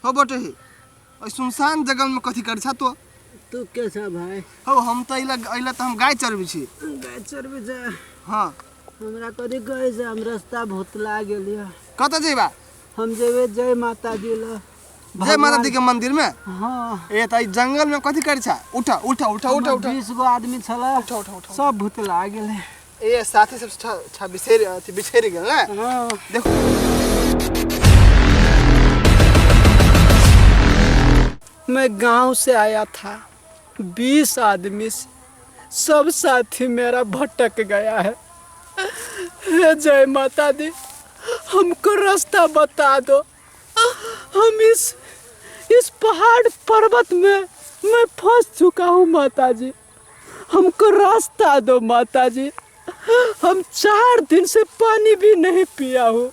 हो बटे ही और सुनसान जगह में कथी कर छा तू कैसा भाई हो हम तो इला तो हम गाय चरबी छी गाय चरबी जा। हां हमरा कदी गए से हम रास्ता भूतला गेलिया। कत जेबा हम जेबे जय माता दी ला जय माता दी के मंदिर में। हां ए त जंगल में कथी कर छा उठा उठा उठा उठा उठा 20 गो आदमी छला उठा उठा उठा सब भूतला गेले। ए साथी सब छा बिछेरी गेल ना। हां देखो मैं गांव से आया था 20 आदमी से सब साथी मेरा भटक गया है। हे जय माता दी हमको रास्ता बता दो। हम इस पहाड़ पर्वत में मैं फंस चुका हूँ माता जी। हमको रास्ता दो माता जी। हम 4 दिन से पानी भी नहीं पिया हूँ।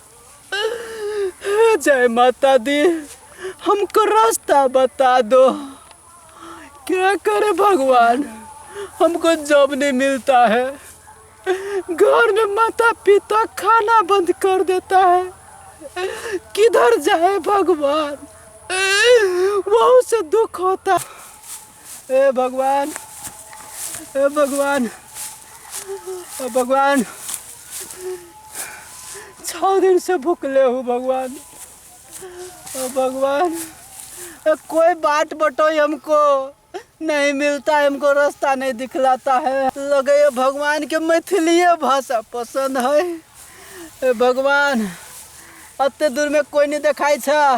हे जय माता दी हमको रास्ता बता दो। क्या करे भगवान हमको जॉब नहीं मिलता है। घर में माता पिता खाना बंद कर देता है। किधर जाए भगवान बहुत से दुख होता। ए भगवान ए भगवान ए भगवान 6 दिन से भूखले हूँ भगवान। भगवान कोई बात बताओ हमको नहीं मिलता है। हमको रास्ता नहीं दिखलाता है। लगे भगवान के मैथिली भाषा पसंद है। भगवान अत्ते दूर में कोई नहीं दिखाई छा।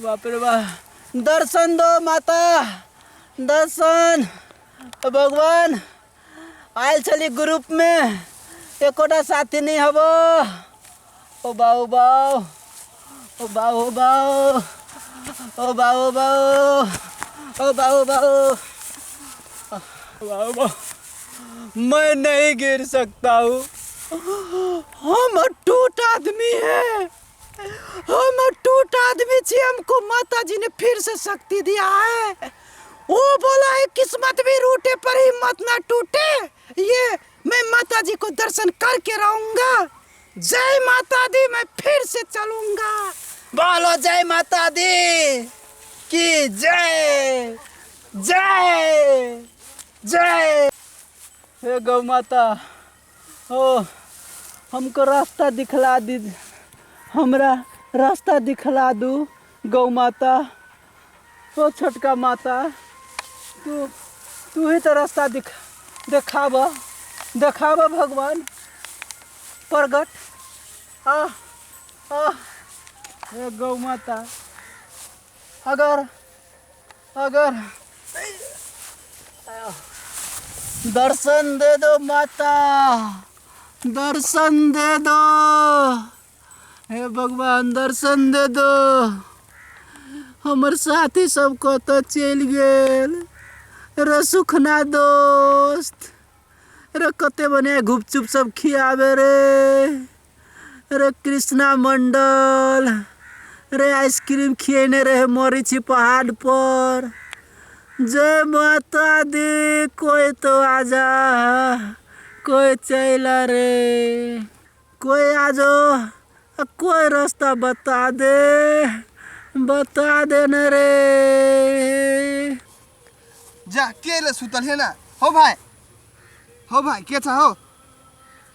बाप रे बाप दर्शन दो माता दर्शन। भगवान आयल चली ग्रुप में एकोटा साथी नहीं हबो। ओ बाऊ बाऊ ओ बाऊ बाऊ ओ बाऊ बाऊ ओ बाऊ बाऊ बाऊ बाऊ मैं नहीं गिर सकता हूँ। हम टूट आदमी है। हम टूट आदमी छी। हमको माता जी ने फिर से शक्ति दिया है। वो बोला है किस्मत भी रूठे पर हिम्मत ना टूटे। ये मैं माता जी को दर्शन करके रहूंगा। जय माता दी मैं फिर से चलूंगा। बोलो जय माता दी की जय जय जय। हे गौ माता ओ हमको रास्ता दिखला दी। हमरा रास्ता दिखला दू गौ माता। ओ छोटका माता तू ही तो रास्ता दिखावा भगवान प्रगट आ गौ माता अगर दर्शन दे दो माता दर्शन दे दो। हे भगवान दर्शन दे दो। हमर साथी सबको तो चल गेल रे सुखना दोस्त रे कते बने गुपचुप सब खियावे रे कृष्णा मंडल रे आइसक्रीम खिएने रहे मरीची पहाड़ पर। जय माता दी कोई तो आजा कोई चला रे कोई आ जाओ कोई रास्ता बता दे न रे। जा केले सुतल है ना हो भाई के छा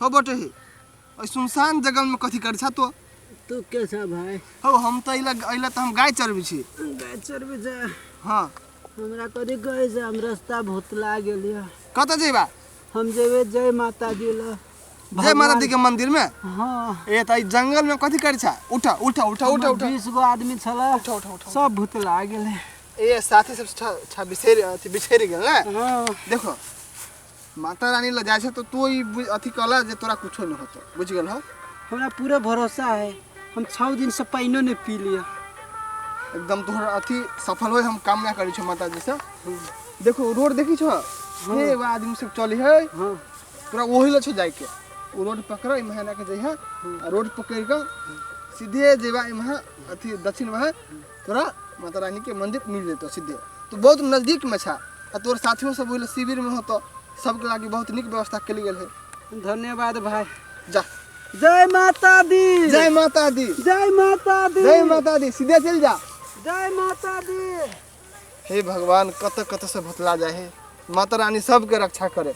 हो बटे ही और सुनसान जगह में कथी कर छा तू कैसा भाई हो हम तो इला तो हम गाय चरबी छी गाय चरबी जा। हां हमरा कदी गए से हम रास्ता भूतला गेलिया। कत जेबा हम जेबे जय माता दी ला जय माता दी के मंदिर में। हां ए त जंगल में कथी कर छा उठा उठा उठा उठा उठा 20 गो आदमी छला उठा उठा उठा सब भूतला गेले। ए साथी सब बिछेरी गेल ना। हां देखो माता रानी ल जाय छ तो तू अथी कला जे तोरा कुछो नहीं होतो बुझ गेल हो। हमरा पूरा भरोसा है। हम 6 दिन से पाइनो नहीं पी लिया। एकदम तोहरा अथी सफल होय हम कामना करी छ माता जी से। देखो रोड देखी छ हे बा आदमी सब चली है। हां पूरा ओही ल छ जाय के वो रोड पकड़ इमहना के जइहा रोड पकड़ के सीधे जेबा इमहा अथी दक्षिण में तोरा माता रानी के मंदिर मिल जेतो सीधे। तो बहुत नजदीक में छा। तोर साथियों सब ओही शिविर में होतो सबके लागी बहुत निक व्यवस्था कली गेल है। धन्यवाद भाई। जा जय माता दी, जय माता दी, जय माता दी, जय माता दी। सीधे चल जा। जय माता दी। हे भगवान, कत कत से भुतला जाए, माता रानी सबके रक्षा करे।